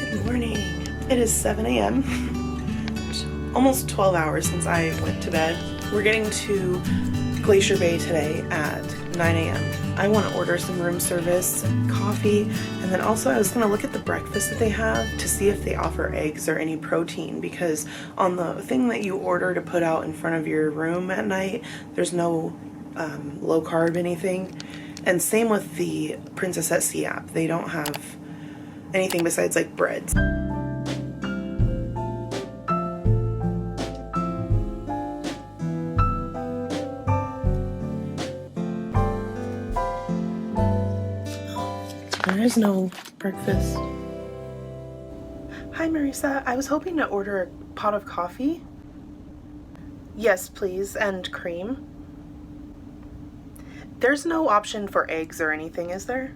Good morning. It is 7 a.m. Almost 12 hours since I went to bed. We're getting to Glacier Bay today at 9 a.m. I want to order some room service, coffee, and then also I was going to look at the breakfast that they have to see if they offer eggs or any protein, because on the thing that you order to put out in front of your room at night, there's no low carb anything. And same with the Princess at Sea app. They don't have anything besides like breads. There is no breakfast. Hi Marisa, I was hoping to order a pot of coffee. Yes, please, and cream. There's no option for eggs or anything, is there?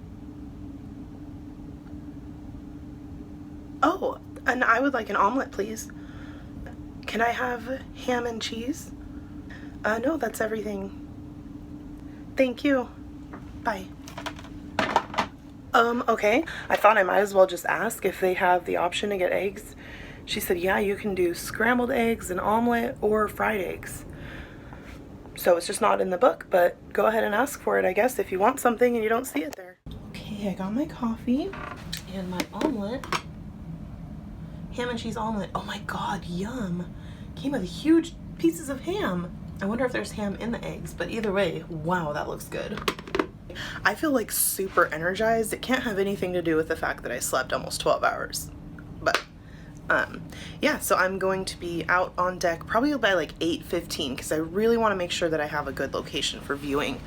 Oh, and I would like an omelet, please. Can I have ham and cheese? No, that's everything. Thank you. Bye. Okay. I thought I might as well just ask if they have the option to get eggs. She said, yeah, you can do scrambled eggs, an omelet, or fried eggs. So it's just not in the book, but go ahead and ask for it, I guess, if you want something and you don't see it there. Okay, I got my coffee and my omelet. Ham and cheese omelet. Oh my god, yum. Came with huge pieces of ham. I wonder if there's ham in the eggs, but either way, wow, that looks good. I feel like super energized. It can't have anything to do with the fact that I slept almost 12 hours. But yeah, so I'm going to be out on deck probably by like 8:15 because I really want to make sure that I have a good location for viewing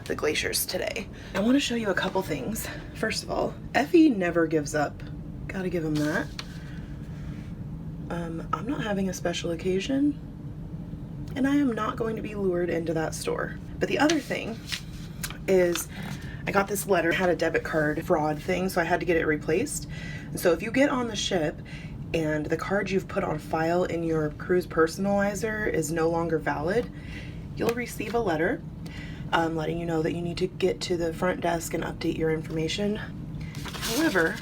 the glaciers today. I want to show you a couple things. First of all, Effie never gives up. Gotta give him that. I'm not having a special occasion, and I am not going to be lured into that store. But the other thing is I got this letter, had a debit card fraud thing, so I had to get it replaced. And so if you get on the ship and the card you've put on file in your cruise personalizer is no longer valid, you'll receive a letter letting you know that you need to get to the front desk and update your information. However,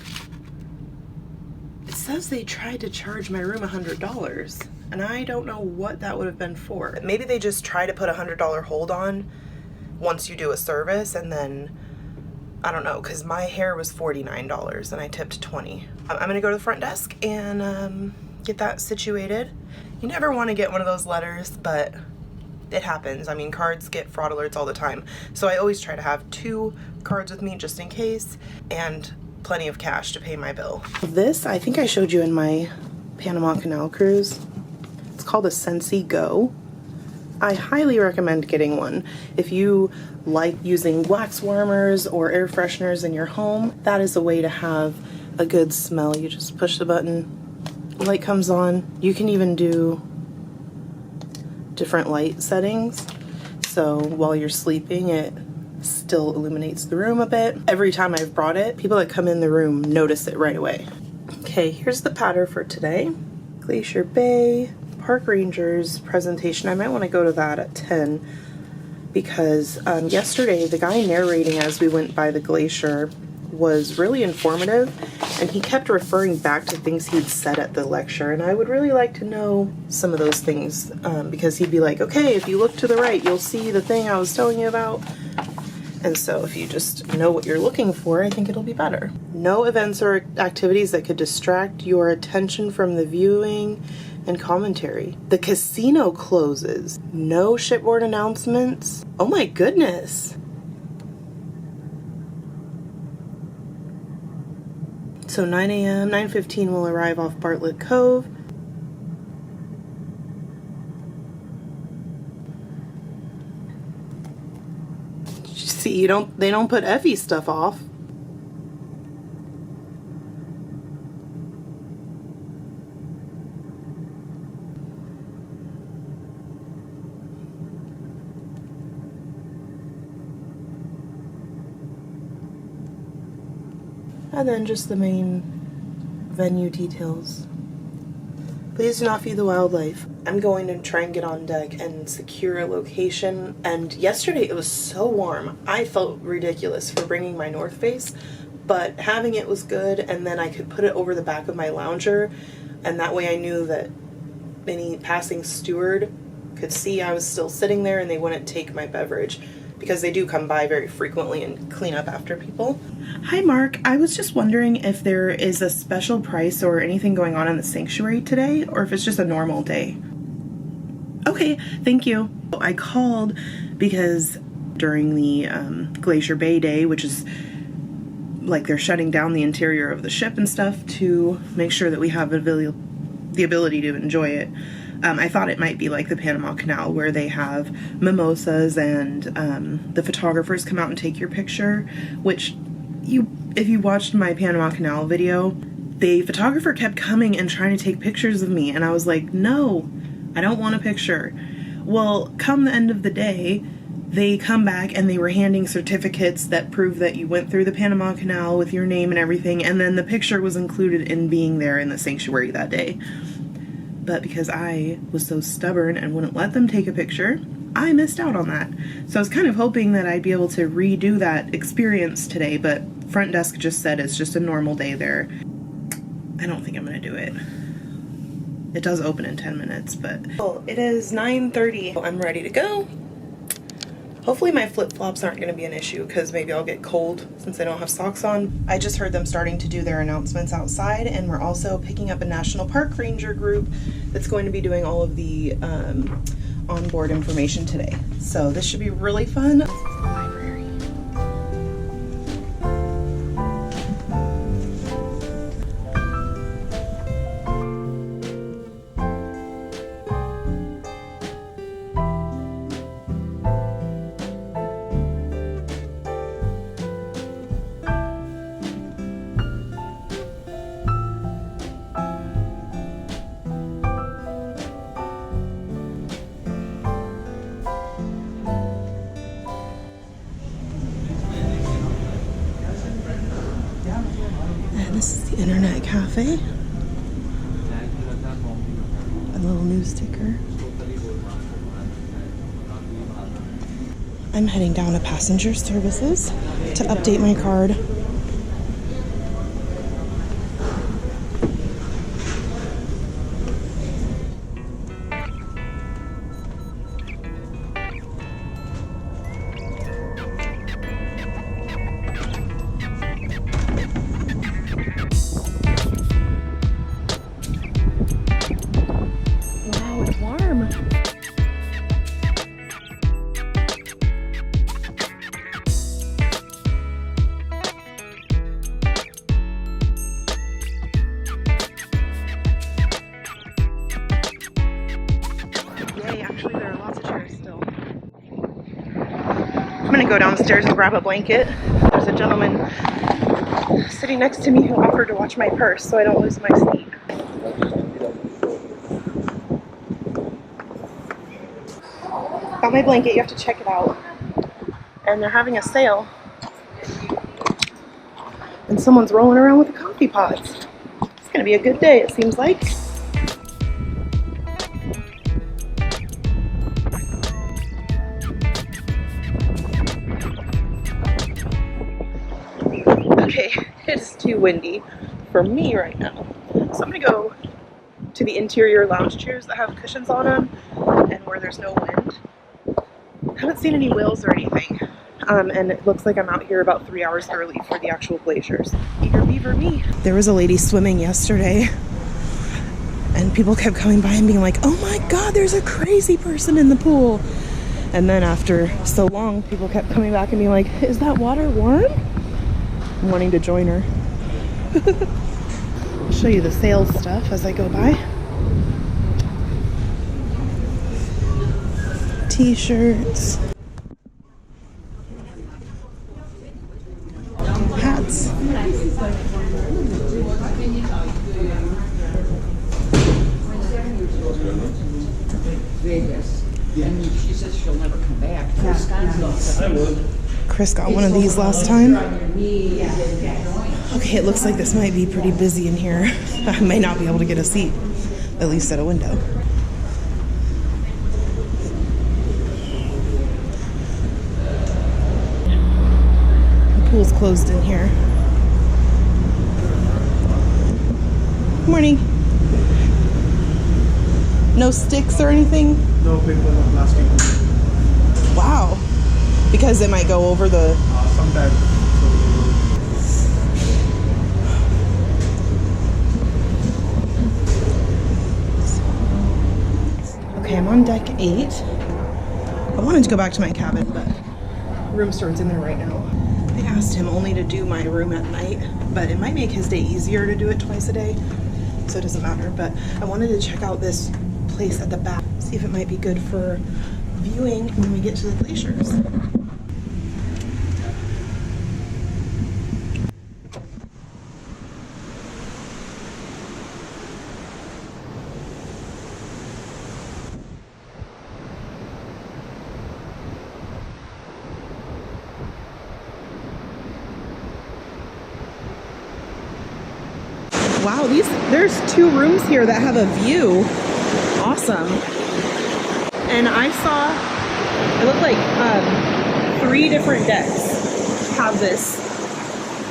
it says they tried to charge my room $100, and I don't know what that would have been for. Maybe they just try to put a $100 hold on once you do a service, and then I don't know, because my hair was $49 and I tipped $20. I'm gonna go to the front desk and get that situated. You never want to get one of those letters, but it happens. I mean, cards get fraud alerts all the time, so I always try to have 2 cards with me just in case, and plenty of cash to pay my bill. This, I think I showed you in my Panama Canal cruise. It's called a Scentsy Go. I highly recommend getting one. If you like using wax warmers or air fresheners in your home, that is a way to have a good smell. You just push the button, light comes on. You can even do different light settings, so while you're sleeping it still illuminates the room a bit. Every time I've brought it, people that come in the room notice it right away. Okay, here's the patter for today. Glacier Bay Park Rangers presentation. I might want to go to that at 10 because yesterday the guy narrating as we went by the glacier was really informative, and he kept referring back to things he'd said at the lecture, and I would really like to know some of those things because he'd be like, okay, if you look to the right you'll see the thing I was telling you about. And so if you just know what you're looking for, I think it'll be better. No events or activities that could distract your attention from the viewing and commentary. The casino closes. No shipboard announcements. Oh my goodness. So 9 a.m., 9:15 we'll arrive off Bartlett Cove. See, they don't put Effie stuff off. And then just the main venue details. Please do not feed the wildlife. I'm going to try and get on deck and secure a location. And yesterday it was so warm. I felt ridiculous for bringing my North Face, but having it was good, and then I could put it over the back of my lounger, and that way I knew that any passing steward could see I was still sitting there and they wouldn't take my beverage, because they do come by very frequently and clean up after people. Hi Mark, I was just wondering if there is a special price or anything going on in the sanctuary today, or if it's just a normal day. Okay, thank you. I called because during the Glacier Bay day, which is like they're shutting down the interior of the ship and stuff to make sure that we have the ability to enjoy it. I thought it might be like the Panama Canal where they have mimosas and the photographers come out and take your picture, which if you watched my Panama Canal video, the photographer kept coming and trying to take pictures of me, and I was like, no, I don't want a picture. Well, come the end of the day, they come back and they were handing certificates that prove that you went through the Panama Canal with your name and everything, and then the picture was included in being there in the sanctuary that day. But because I was so stubborn and wouldn't let them take a picture, I missed out on that. So I was kind of hoping that I'd be able to redo that experience today, but front desk just said it's just a normal day there. I don't think I'm gonna do it. It does open in 10 minutes, but... Well, it is 9:30. I'm ready to go. Hopefully my flip-flops aren't going to be an issue, because maybe I'll get cold since I don't have socks on. I just heard them starting to do their announcements outside, and we're also picking up a national park ranger group that's going to be doing all of the onboard information today. So this should be really fun. Library. This is the Internet Cafe. A little news sticker. I'm heading down to passenger services to update my card. I'm gonna go downstairs and grab a blanket. There's a gentleman sitting next to me who offered to watch my purse so I don't lose my seat. Got my blanket, you have to check it out. And they're having a sale. And someone's rolling around with the coffee pots. It's gonna be a good day, it seems like. Okay, it's too windy for me right now. So I'm gonna go to the interior lounge chairs that have cushions on them and where there's no wind. I haven't seen any whales or anything. And it looks like I'm out here about 3 hours early for the actual glaciers. Eager beaver me. There was a lady swimming yesterday and people kept coming by and being like, oh my God, there's a crazy person in the pool. And then after so long, people kept coming back and being like, is that water warm? I'm wanting to join her. I'll show you the sales stuff as I go by. T-shirts. Hats. She says she'll never come back. Chris got one of these last time. Okay, it looks like this might be pretty busy in here. I may not be able to get a seat, at least at a window. The pool's closed in here. Morning. No sticks or anything? No paper, no plastic. Wow. Because it might go over the... Sometimes. Okay, I'm on deck 8. I wanted to go back to my cabin, but room store's in there right now. I asked him only to do my room at night, but it might make his day easier to do it twice a day, so it doesn't matter. But I wanted to check out this place at the back, see if it might be good for viewing when we get to the glaciers. Wow, there's 2 rooms here that have a view. Awesome. And I saw, it looked like 3 different decks have this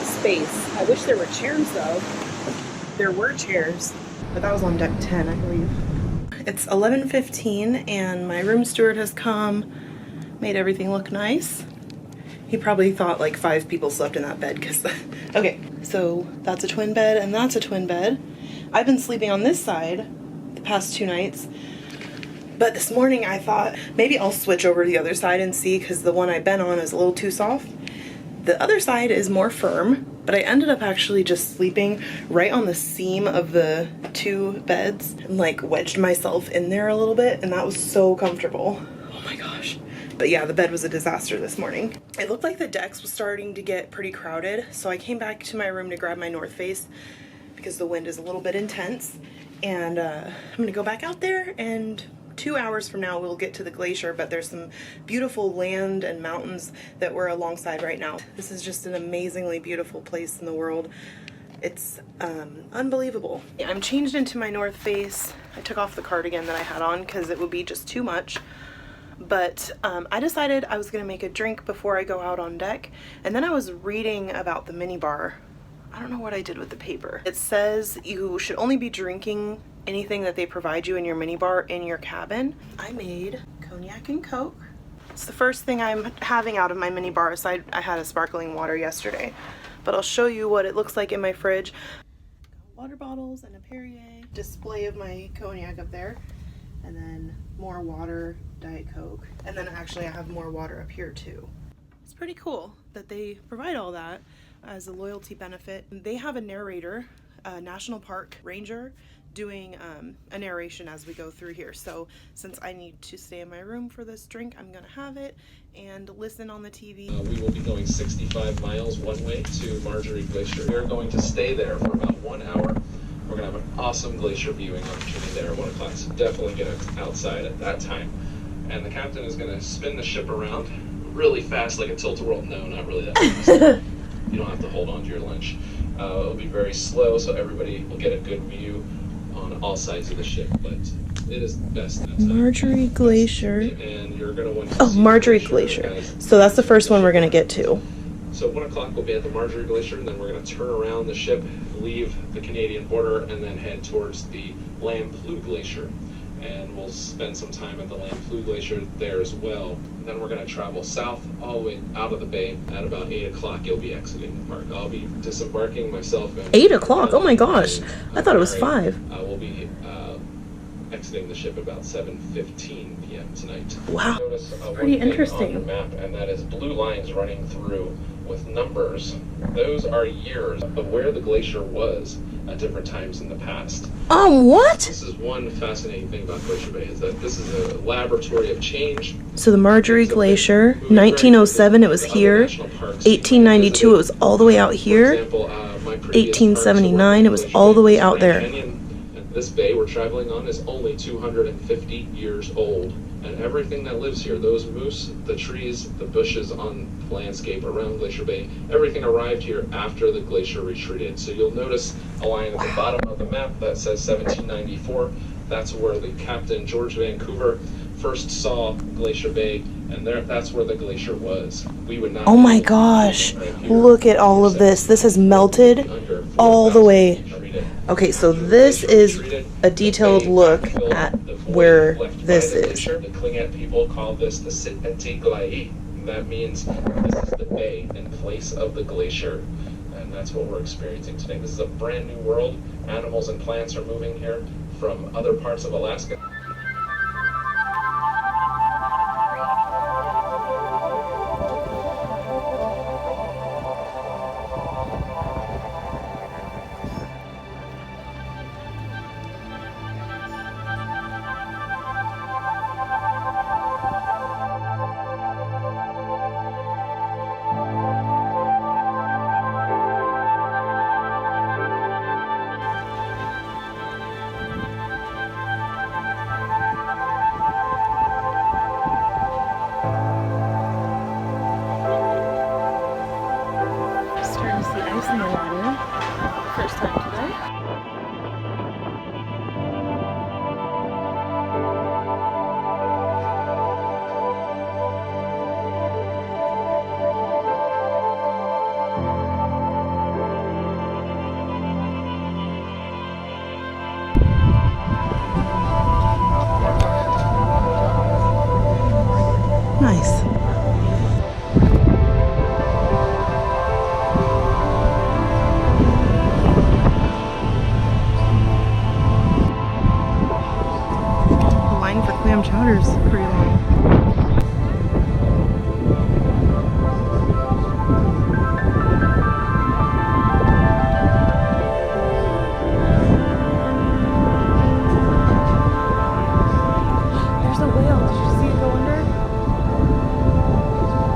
space. I wish there were chairs though. There were chairs, but that was on deck 10, I believe. It's 11:15 and my room steward has come, made everything look nice. He probably thought like 5 people slept in that bed because, okay, so that's a twin bed and that's a twin bed. I've been sleeping on this side the past 2 nights, but this morning I thought maybe I'll switch over to the other side and see, because the one I've been on is a little too soft. The other side is more firm, but I ended up actually just sleeping right on the seam of the 2 beds and like wedged myself in there a little bit, and that was so comfortable. Oh my gosh. But yeah, the bed was a disaster this morning. It looked like the decks was starting to get pretty crowded, so I came back to my room to grab my North Face because the wind is a little bit intense. And I'm gonna go back out there, and 2 hours from now we'll get to the glacier, but there's some beautiful land and mountains that we're alongside right now. This is just an amazingly beautiful place in the world. It's unbelievable. I'm changed into my North Face. I took off the cardigan that I had on because it would be just too much. But I decided I was gonna make a drink before I go out on deck, and then I was reading about the minibar. I don't know what I did with the paper. It says you should only be drinking anything that they provide you in your minibar in your cabin. I made cognac and Coke. It's the first thing I'm having out of my minibar, aside I had a sparkling water yesterday. But I'll show you what it looks like in my fridge. Got water bottles and a Perrier. Display of my cognac up there. And then more water, Diet Coke. And then actually I have more water up here too. It's pretty cool that they provide all that as a loyalty benefit. They have a narrator, a national park ranger, doing a narration as we go through here. So since I need to stay in my room for this drink, I'm gonna have it and listen on the TV. We will be going 65 miles one way to Marjorie Glacier. We're going to stay there for about 1 hour. We're gonna have an awesome glacier viewing opportunity there at 1 o'clock, so definitely get outside at that time. And the captain is gonna spin the ship around really fast, like a tilt-a-whirl. No, not really that fast. You don't have to hold on to your lunch. It'll be very slow, so everybody will get a good view on all sides of the ship, but it is best that time. Marjorie Glacier. And you're gonna want to Oh, Marjorie Glacier. So that's the first one we're gonna get to. So 1 o'clock we'll be at the Marjorie Glacier, and then we're going to turn around the ship, leave the Canadian border, and then head towards the Lamplugh Glacier. And we'll spend some time at the Lamplugh Glacier there as well. And then we're going to travel south all the way out of the bay. At about 8 o'clock you'll be exiting the park. I'll be disembarking myself. 8 o'clock? Oh my gosh. I thought it was 5. We'll be exiting the ship about 7:15 p.m. tonight. Wow. Notice, pretty on interesting. your map, and that is blue lines running through with numbers. Those are years of where the glacier was at different times in the past. What? This is one fascinating thing about Glacier Bay, is that this is a laboratory of change. So the Marjorie Glacier, 1907 it was here, 1892 it was all the way out here, 1879 it was all the way out there. This bay we're traveling on is only 250 years old. And everything that lives here, those moose, the trees, the bushes on the landscape around Glacier Bay, everything arrived here after the glacier retreated. So you'll notice a line at the bottom of the map that says 1794. That's where the Captain George Vancouver first saw Glacier Bay, and that's where the glacier was. We would not. Oh my gosh, look at all of this. This has melted all the way Okay, so this is a detailed look at where this is. The Klinget people call this the Siteti Glai. That means this is the bay in place of the glacier. And that's what we're experiencing today. This is a brand new world. Animals and plants are moving here from other parts of Alaska. Starting to see ice in the water. First time today. Nice. The line for clam chowder is pretty long. There's a whale. Did you see it go under?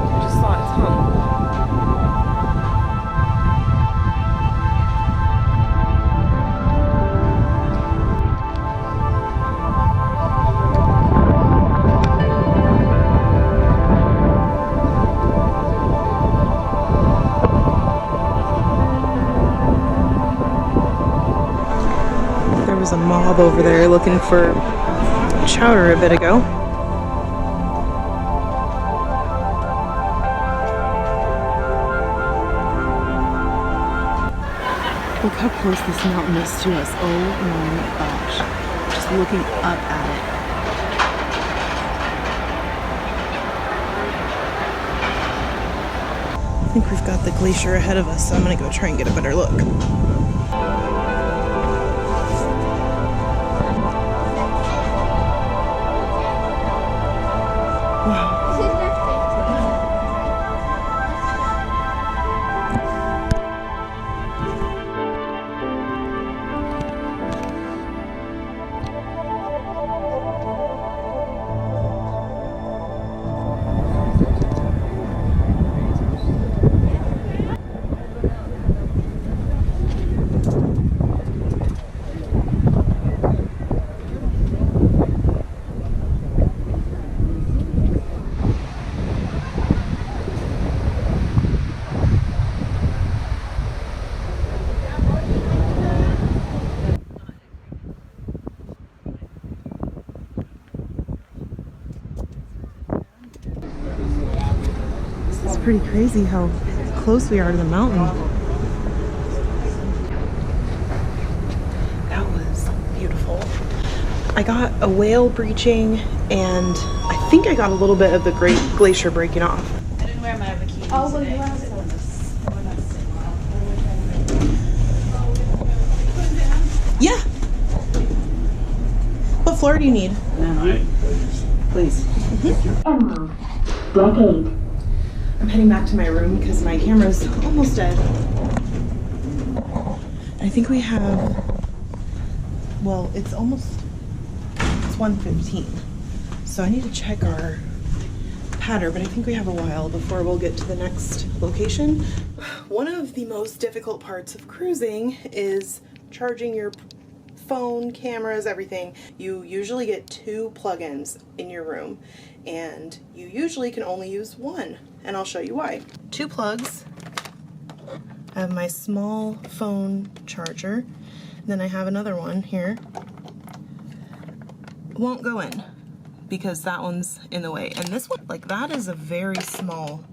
I just saw its tongue. There was a mob over there looking for chowder a bit ago. Look how close this mountain is to us. Oh my gosh. Just looking up at it. I think we've got the glacier ahead of us, so I'm gonna go try and get a better look. Wow. It's pretty crazy how close we are to the mountain. That was beautiful. I got a whale breaching, and I think I got a little bit of the Great Glacier breaking off. I didn't wear my bikini. Oh, well, you want Yeah. What floor do you need? No. Please. Decade. I'm heading back to my room because my camera's almost dead. I think we have, well, it's 1:15. So I need to check our pattern, but I think we have a while before we'll get to the next location. One of the most difficult parts of cruising is charging your phone, cameras, everything. You usually get 2 plugins in your room, and you usually can only use one, and I'll show you why. 2 plugs. I have my small phone charger, and then I have another one here. It won't go in because that one's in the way, and this one, like, that is a very small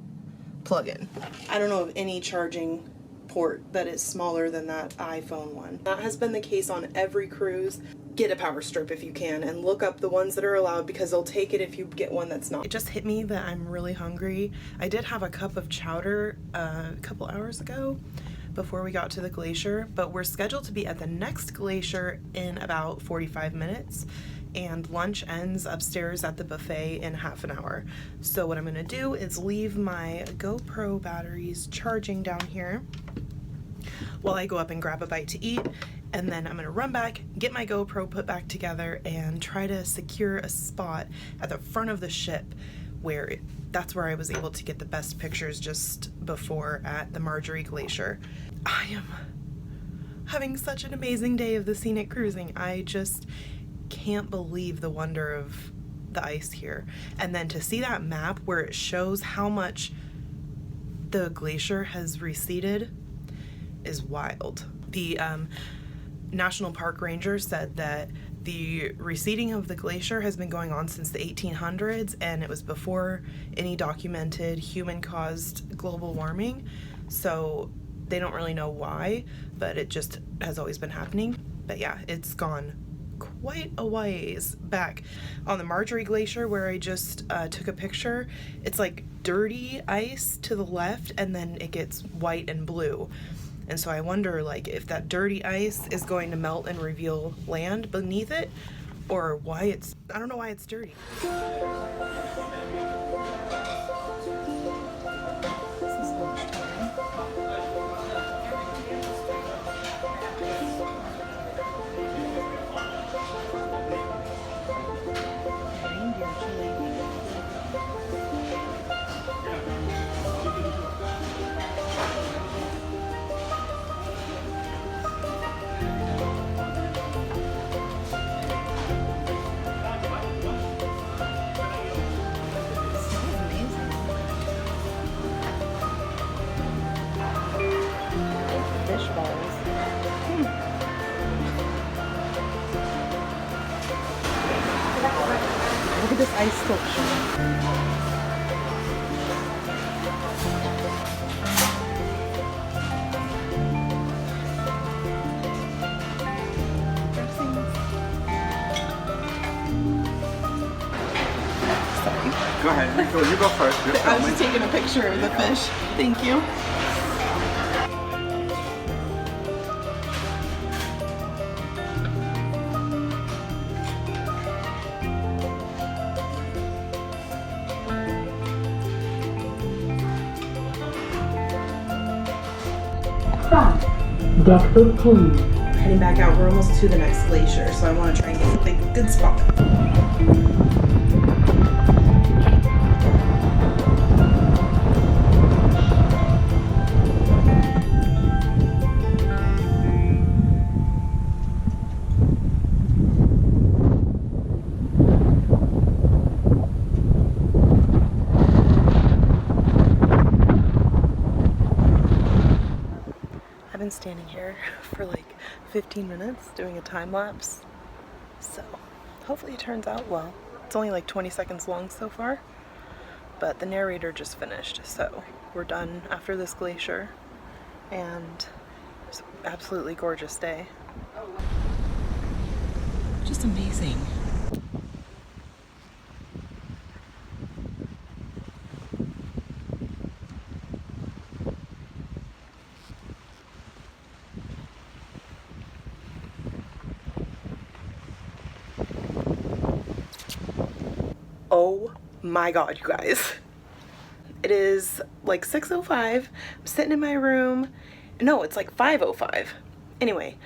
plug-in. I don't know of any charging port that is smaller than that iPhone one. That has been the case on every cruise. Get a power strip if you can and look up the ones that are allowed because they'll take it if you get one that's not. It just hit me that I'm really hungry. I did have a cup of chowder a couple hours ago before we got to the glacier, but we're scheduled to be at the next glacier in about 45 minutes. And lunch ends upstairs at the buffet in half an hour. So what I'm gonna do is leave my GoPro batteries charging down here while I go up and grab a bite to eat, and then I'm gonna run back, get my GoPro put back together, and try to secure a spot at the front of the ship where that's where I was able to get the best pictures just before at the Marjorie Glacier. I am having such an amazing day of the scenic cruising. I just can't believe the wonder of the ice here. And then to see that map where it shows how much the glacier has receded is wild. The National Park Ranger said that the receding of the glacier has been going on since the 1800s, and it was before any documented human-caused global warming. So they don't really know why, but it just has always been happening. But yeah, it's gone quite a ways back. On the Marjorie Glacier where I just took a picture, it's like dirty ice to the left and then it gets white and blue. And so I wonder like if that dirty ice is going to melt and reveal land beneath it, or why it's, I don't know why it's dirty. Look at this ice sculpture. Go ahead, you go first. I was just taking a picture of the fish. Thank you. Deck 15. Heading back out, we're almost to the next glacier, so I want to try and get a big, good spot. I've been standing here for like 15 minutes doing a time lapse, so hopefully it turns out well. It's only like 20 seconds long so far, but the narrator just finished, so we're done after this glacier, and it's an absolutely gorgeous day. Just amazing. Oh my god, you guys. It is like 6:05. I'm sitting in my room. No, it's like 5:05. Anyway,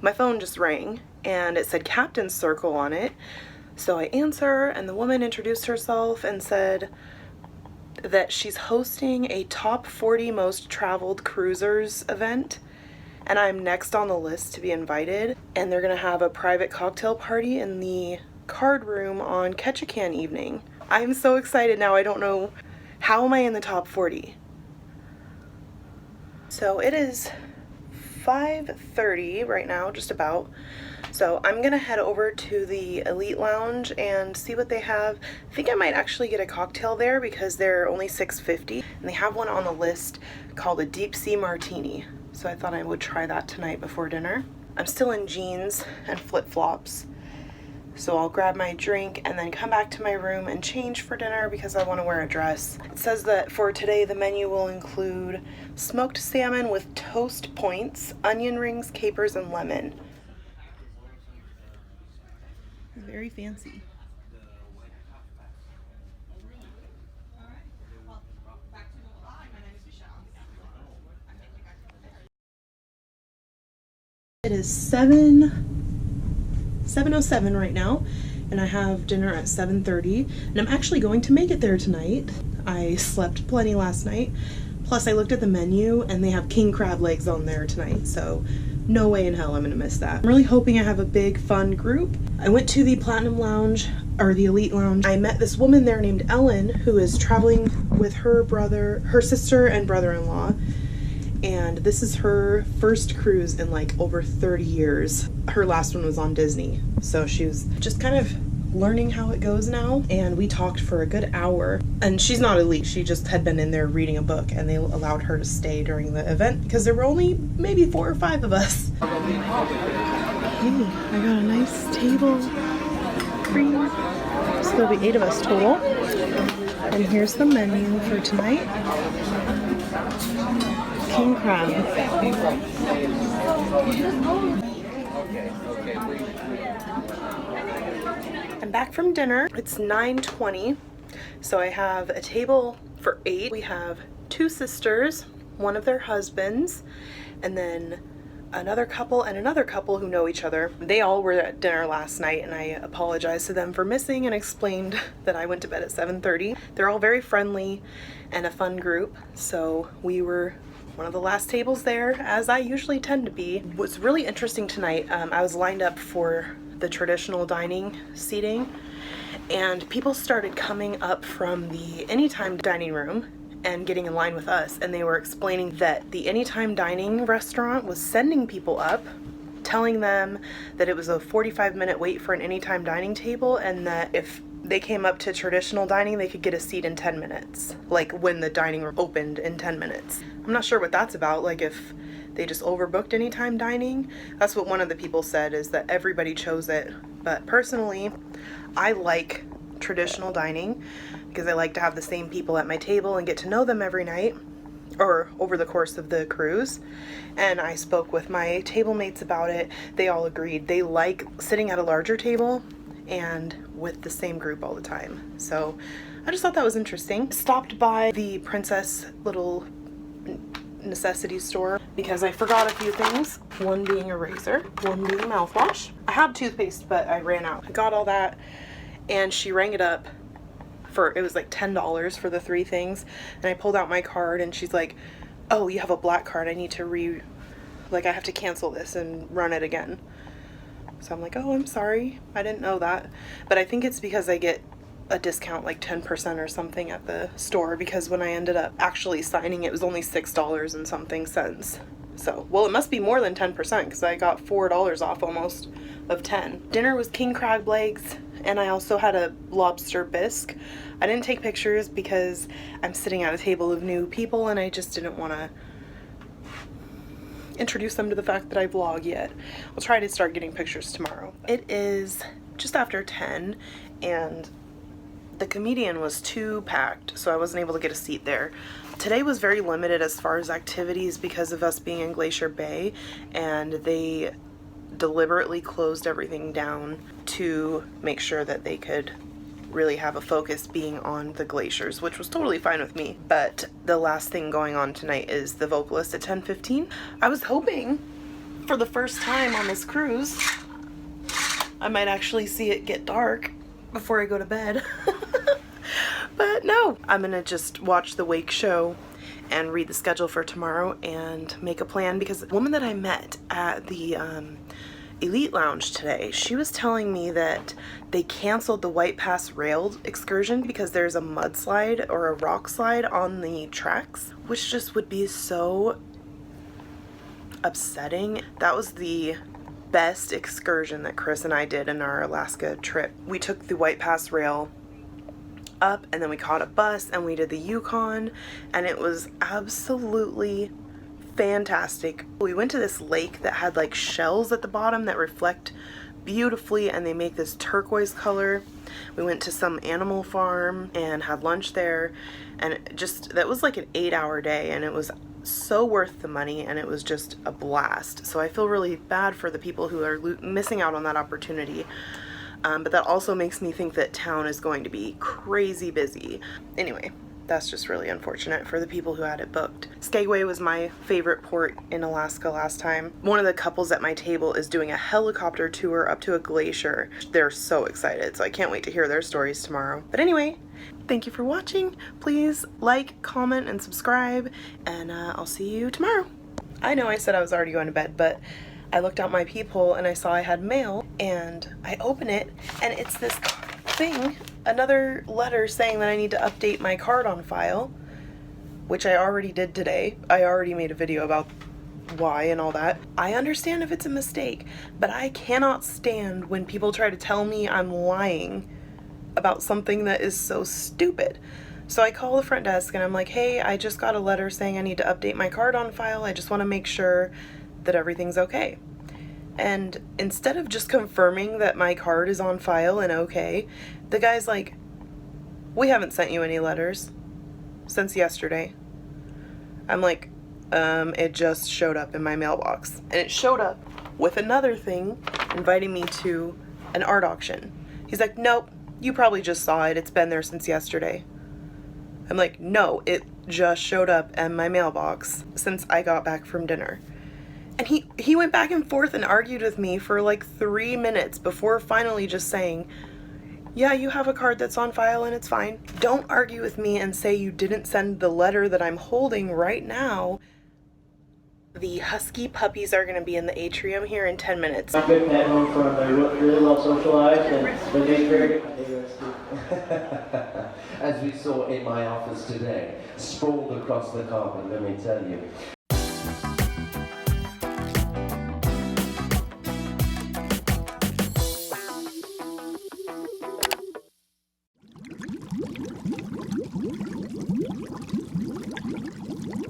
my phone just rang and it said Captain's Circle on it. So I answer, and the woman introduced herself and said that she's hosting a top 40 most traveled cruisers event, and I'm next on the list to be invited, and they're gonna have a private cocktail party in the card room on Ketchikan evening. I'm so excited now. I don't know, how am I in the top 40? So it is 5:30 right now, just about. So I'm gonna head over to the Elite Lounge and see what they have. I think I might actually get a cocktail there because they're only $6.50, and they have one on the list called a Deep Sea Martini. So I thought I would try that tonight before dinner. I'm still in jeans and flip-flops. So I'll grab my drink and then come back to my room and change for dinner because I want to wear a dress. It says that for today the menu will include smoked salmon with toast points, onion rings, capers, and lemon. Very fancy. It is 7:07 right now, and I have dinner at 7:30, and I'm actually going to make it there tonight. I slept plenty last night, plus I looked at the menu and they have king crab legs on there tonight, so no way in hell I'm gonna miss that. I'm really hoping I have a big fun group. I went to the Platinum Lounge, or the Elite Lounge. I met this woman there named Ellen who is traveling with her sister and brother-in-law. And this is her first cruise in like over 30 years. Her last one was on Disney. So she was just kind of learning how it goes now. And we talked for a good hour. And she's not elite. She just had been in there reading a book and they allowed her to stay during the event because there were only maybe 4 or 5 of us. Hey, I got a nice table. Free. So there'll be 8 of us total. And here's the menu for tonight. King crab. I'm back from dinner. It's 9:20, so I have a table for 8. We have 2 sisters, one of their husbands, and then another couple and another couple who know each other. They all were at dinner last night, and I apologized to them for missing and explained that I went to bed at 7:30. They're all very friendly and a fun group, so we were one of the last tables there, as I usually tend to be. What's really interesting tonight, I was lined up for the traditional dining seating, and people started coming up from the Anytime dining room and getting in line with us, and they were explaining that the Anytime dining restaurant was sending people up, telling them that it was a 45-minute wait for an Anytime dining table, and that if they came up to traditional dining, they could get a seat in 10 minutes, like when the dining room opened in 10 minutes. I'm not sure what that's about, like if they just overbooked Anytime dining. That's what one of the people said, is that everybody chose it. But personally, I like traditional dining because I like to have the same people at my table and get to know them every night or over the course of the cruise. And I spoke with my table mates about it. They all agreed. They like sitting at a larger table and with the same group all the time. So I just thought that was interesting. Stopped by the Princess little necessity store because I forgot a few things. One being a razor, one being mouthwash. I had toothpaste, but I ran out. I got all that, and she rang it up for, it was like $10 for the 3 things. And I pulled out my card and she's like, oh, you have a black card. I need to I have to cancel this and run it again. So I'm like, oh, I'm sorry. I didn't know that. But I think it's because I get a discount, like 10% or something at the store, because when I ended up actually signing, it was only $6 and something cents. So, well, it must be more than 10% because I got $4 off almost of 10. Dinner was king crab legs, and I also had a lobster bisque. I didn't take pictures because I'm sitting at a table of new people and I just didn't want to introduce them to the fact that I vlog yet. I'll try to start getting pictures tomorrow. It is just after 10 and the comedian was too packed, so I wasn't able to get a seat there. Today was very limited as far as activities because of us being in Glacier Bay, and they deliberately closed everything down to make sure that they could really have a focus being on the glaciers, which was totally fine with me. But the last thing going on tonight is the vocalist at 10:15. I was hoping for the first time on this cruise I might actually see it get dark before I go to bed. But no, I'm gonna just watch the wake show and read the schedule for tomorrow and make a plan, because the woman that I met at the Elite Lounge today, she was telling me that they canceled the White Pass rail excursion because there's a mudslide or a rock slide on the tracks, which just would be so upsetting. That was the best excursion that Chris and I did in our Alaska trip. We took the White Pass rail up and then we caught a bus and we did the Yukon, and it was absolutely fantastic. We went to this lake that had like shells at the bottom that reflect beautifully and they make this turquoise color. We went to some animal farm and had lunch there, and that was like an 8-hour day, and it was so worth the money, and it was just a blast. So I feel really bad for the people who are missing out on that opportunity. But that also makes me think that town is going to be crazy busy. Anyway, that's just really unfortunate for the people who had it booked. Skagway was my favorite port in Alaska last time. One of the couples at my table is doing a helicopter tour up to a glacier. They're so excited, so I can't wait to hear their stories tomorrow. But anyway, thank you for watching. Please like, comment, and subscribe, and I'll see you tomorrow. I know I said I was already going to bed, but I looked out my peephole and I saw I had mail, and I open it, and it's this thing, another letter saying that I need to update my card on file, which I already did today. I already made a video about why and all that. I understand if it's a mistake, but I cannot stand when people try to tell me I'm lying about something that is so stupid. So I call the front desk and I'm like, hey, I just got a letter saying I need to update my card on file. I just want to make sure that everything's okay. And instead of just confirming that my card is on file and okay, the guy's like, we haven't sent you any letters since yesterday. I'm like, it just showed up in my mailbox. And it showed up with another thing inviting me to an art auction. He's like, nope, you probably just saw it. It's been there since yesterday. I'm like, no, it just showed up in my mailbox since I got back from dinner. And he went back and forth and argued with me for like 3 minutes before finally just saying, yeah, you have a card that's on file and it's fine. Don't argue with me and say you didn't send the letter that I'm holding right now. The husky puppies are going to be in the atrium here in 10 minutes. I'm good at home from they're really well socialized and they're very as we saw in my office today, sprawled across the carpet, let me tell you.